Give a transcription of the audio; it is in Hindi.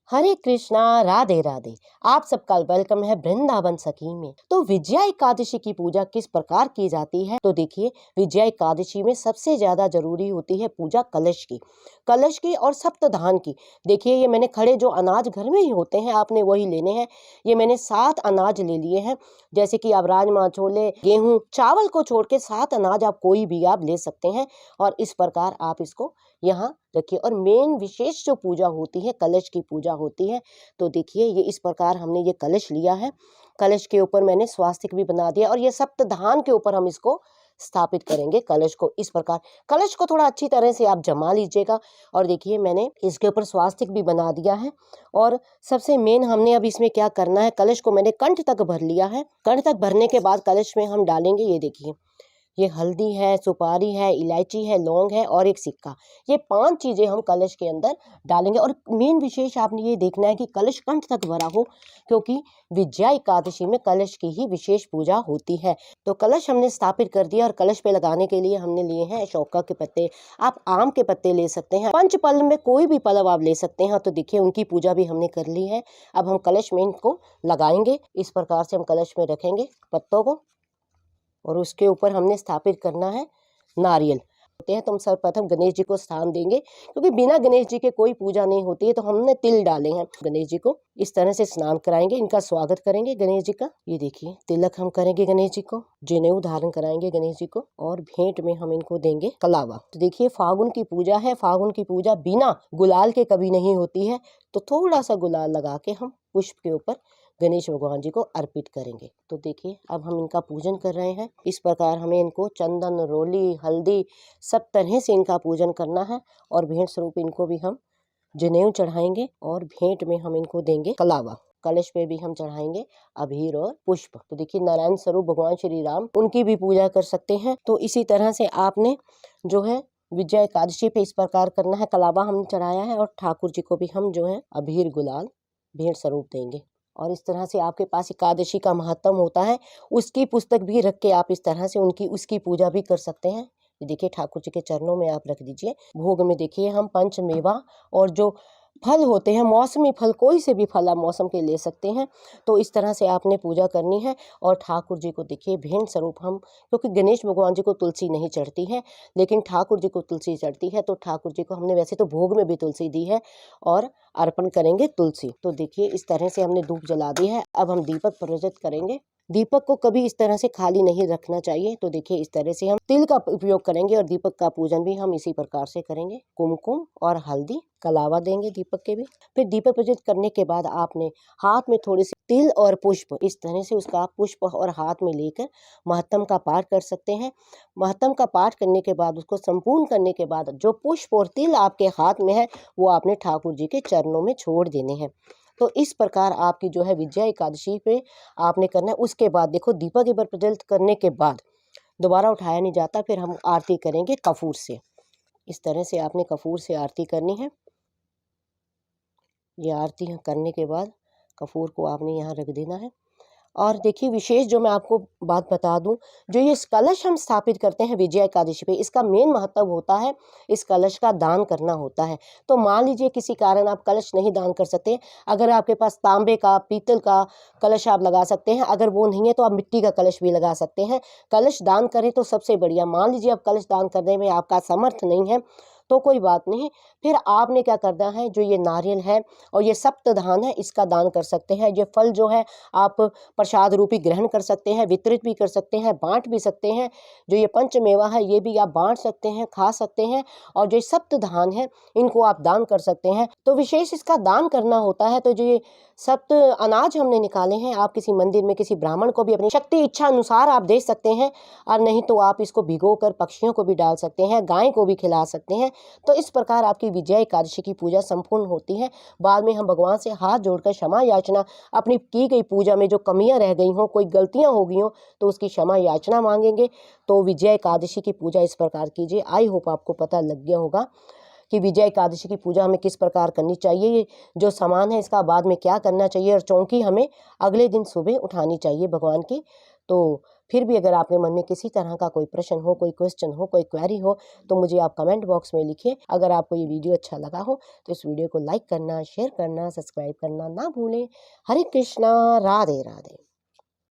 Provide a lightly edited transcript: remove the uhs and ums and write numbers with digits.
हरे कृष्णा, राधे राधे। आप सबका वेलकम है वृंदावन सखी में। तो विजया एकादशी की पूजा किस प्रकार की जाती है? तो देखिए, विजया एकादशी में सबसे ज्यादा जरूरी होती है पूजा कलश की और सप्तधान की। देखिए, ये मैंने खड़े जो अनाज घर में ही होते हैं आपने वही लेने हैं। ये मैंने 7 अनाज ले लिए हैं, जैसे कि आप राजमा, छोले, गेहूं, चावल को छोड़ के 7 अनाज आप कोई भी आप ले सकते हैं। और इस प्रकार आप इसको यहाँ रखिए। और मेन विशेष जो पूजा होती है, कलश की पूजा होती है। तो देखिए, ये इस प्रकार हमने ये कलश लिया है। कलश के ऊपर मैंने स्वास्तिक भी बना दिया और ये सप्तधान के ऊपर हम इसको स्थापित करेंगे कलश को। इस प्रकार कलश को थोड़ा अच्छी तरह से आप जमा लीजिएगा। और देखिए, मैंने इसके ऊपर स्वास्तिक भी बना दिया है। और सबसे मेन हमने अब इसमें क्या करना है, कलश को मैंने कंठ तक भर लिया है। कंठ तक भरने के बाद कलश में हम डालेंगे, ये देखिए, ये हल्दी है, सुपारी है, इलायची है, लौंग है और एक सिक्का। ये 5 चीजें हम कलश के अंदर डालेंगे। और मेन विशेष आपने ये देखना है कि कलश कंठ तक भरा हो, क्योंकि विजया एकादशी में कलश की ही विशेष पूजा होती है। तो कलश हमने स्थापित कर दिया और कलश पे लगाने के लिए हमने लिए हैं अशोका के पत्ते। आप आम के पत्ते ले सकते हैं, पंचपल्ल में कोई भी पल्लव आप ले सकते हैं। तो देखिए, उनकी पूजा भी हमने कर ली है। अब हम कलश में इनको लगाएंगे। इस प्रकार से हम कलश में रखेंगे पत्तों को और उसके ऊपर हमने स्थापित करना है नारियल। होते हैं तो हम सर्वप्रथम गणेश जी को स्थान देंगे, क्योंकि बिना गणेश जी के कोई पूजा नहीं होती है। तो हमने तिल डाले हैं। गणेश जी को इस तरह से स्नान कराएंगे, इनका स्वागत करेंगे गणेश जी का। ये देखिए, तिलक हम करेंगे गणेश जी को, जनेऊ धारण कराएंगे गणेश जी को और भेंट में हम इनको देंगे कलावा। तो देखिए, फागुन की पूजा है। फागुन की पूजा बिना गुलाल के कभी नहीं होती है। तो थोड़ा सा गुलाल लगा के हम पुष्प के ऊपर गणेश भगवान जी को अर्पित करेंगे। तो देखिए, अब हम इनका पूजन कर रहे हैं। इस प्रकार हमें इनको चंदन, रोली, हल्दी, सब तरह से इनका पूजन करना है। और भेंट स्वरूप इनको भी हम जनेऊ चढ़ाएंगे और भेंट में हम इनको देंगे कलावा। कलश पे भी हम चढ़ाएंगे अबीर और पुष्प। तो देखिए, नारायण स्वरूप भगवान श्री राम, उनकी भी पूजा कर सकते हैं। तो इसी तरह से आपने जो है विजया एकादशी पे इस प्रकार करना है। कलावा हमने चढ़ाया है और ठाकुर जी को भी हम जो है अबीर गुलाल भेंट स्वरूप देंगे। और इस तरह से आपके पास एकादशी का महत्व होता है, उसकी पुस्तक भी रख के आप इस तरह से उसकी पूजा भी कर सकते हैं। देखिए, ठाकुर जी के चरणों में आप रख दीजिए। भोग में देखिए, हम पंचमेवा और जो फल होते हैं, मौसमी फल, कोई से भी फल आप मौसम के ले सकते हैं। तो इस तरह से आपने पूजा करनी है। और ठाकुर जी को देखिए भेंट स्वरूप हम, क्योंकि गणेश भगवान जी को तुलसी नहीं चढ़ती है, लेकिन ठाकुर जी को तुलसी चढ़ती है। तो ठाकुर जी को हमने वैसे तो भोग में भी तुलसी दी है और अर्पण करेंगे तुलसी। तो देखिए, इस तरह से हमने धूप जला दी है। अब हम दीपक प्रज्वलित करेंगे। दीपक को कभी इस तरह से खाली नहीं रखना चाहिए। तो देखिए, इस तरह से हम तिल का उपयोग करेंगे और दीपक का पूजन भी हम इसी प्रकार से करेंगे। कुमकुम और हल्दी, कलावा देंगे दीपक के भी। फिर दीपक प्रज्वलित करने के बाद आपने हाथ में थोड़ी सी तिल और पुष्प, इस तरह से उसका पुष्प और हाथ में लेकर महत्तम का पाठ कर सकते हैं। महत्तम का पाठ करने के बाद, उसको संपूर्ण करने के बाद, जो पुष्प और तिल आपके हाथ में है वो आपने ठाकुर जी के चरणों में छोड़ देने हैं। तो इस प्रकार आपकी जो है विजया एकादशी पे आपने करना है। उसके बाद देखो, दीपक एक बार प्रज्वलित करने के बाद दोबारा उठाया नहीं जाता। फिर हम आरती करेंगे कपूर से। इस तरह से आपने कपूर से आरती करनी है। ये आरती करने के बाद कपूर को आपने यहाँ रख देना है। और देखिए, विशेष जो मैं आपको बात बता दूं, जो ये कलश हम स्थापित करते हैं विजया एकादशी पे, इसका मेन महत्व होता है इस कलश का दान करना होता है। तो मान लीजिए किसी कारण आप कलश नहीं दान कर सकते, अगर आपके पास तांबे का, पीतल का कलश आप लगा सकते हैं। अगर वो नहीं है तो आप मिट्टी का कलश भी लगा सकते हैं। कलश दान करें तो सबसे बढ़िया। मान लीजिए आप कलश दान करने में आपका समर्थ नहीं है तो कोई बात नहीं, फिर आपने क्या करना है, जो ये नारियल है और ये सप्तधान है, इसका दान कर सकते हैं। ये फल जो है आप प्रसाद रूपी ग्रहण कर सकते हैं, वितरित भी कर सकते हैं, बांट भी सकते हैं। जो ये पंचमेवा है ये भी आप बांट सकते हैं, खा सकते हैं। और जो सप्तधान है इनको आप दान कर सकते हैं। तो विशेष इसका दान करना होता है। तो जो ये सप्त अनाज हमने निकाले हैं, आप किसी मंदिर में किसी ब्राह्मण को भी अपनी शक्ति इच्छा अनुसार आप दे सकते हैं। और नहीं तो आप इसको भिगोकर पक्षियों को भी डाल सकते हैं, गाय को भी खिला सकते हैं। तो इस प्रकार आपकी विजया एकादशी की पूजा संपूर्ण होती है। बाद में हम भगवान से हाथ जोड़कर क्षमा याचना, अपनी की गई पूजा में जो कमियां रह गई हों, कोई गलतियां हो गई हों, तो उसकी क्षमा याचना मांगेंगे। तो विजया एकादशी की पूजा इस प्रकार कीजिए। आई होप आपको पता लग गया होगा कि विजया एकादशी की पूजा हमें किस प्रकार करनी चाहिए। ये जो सामान है इसका बाद में क्या करना चाहिए, और चौकी हमें अगले दिन सुबह उठानी चाहिए भगवान की। तो फिर भी अगर आपके मन में किसी तरह का कोई प्रश्न हो, कोई क्वेश्चन हो, कोई क्वेरी हो तो मुझे आप कमेंट बॉक्स में लिखिए। अगर आपको ये वीडियो अच्छा लगा हो तो इस वीडियो को लाइक करना, शेयर करना, सब्सक्राइब करना ना भूलें। हरे कृष्णा, राधे राधे।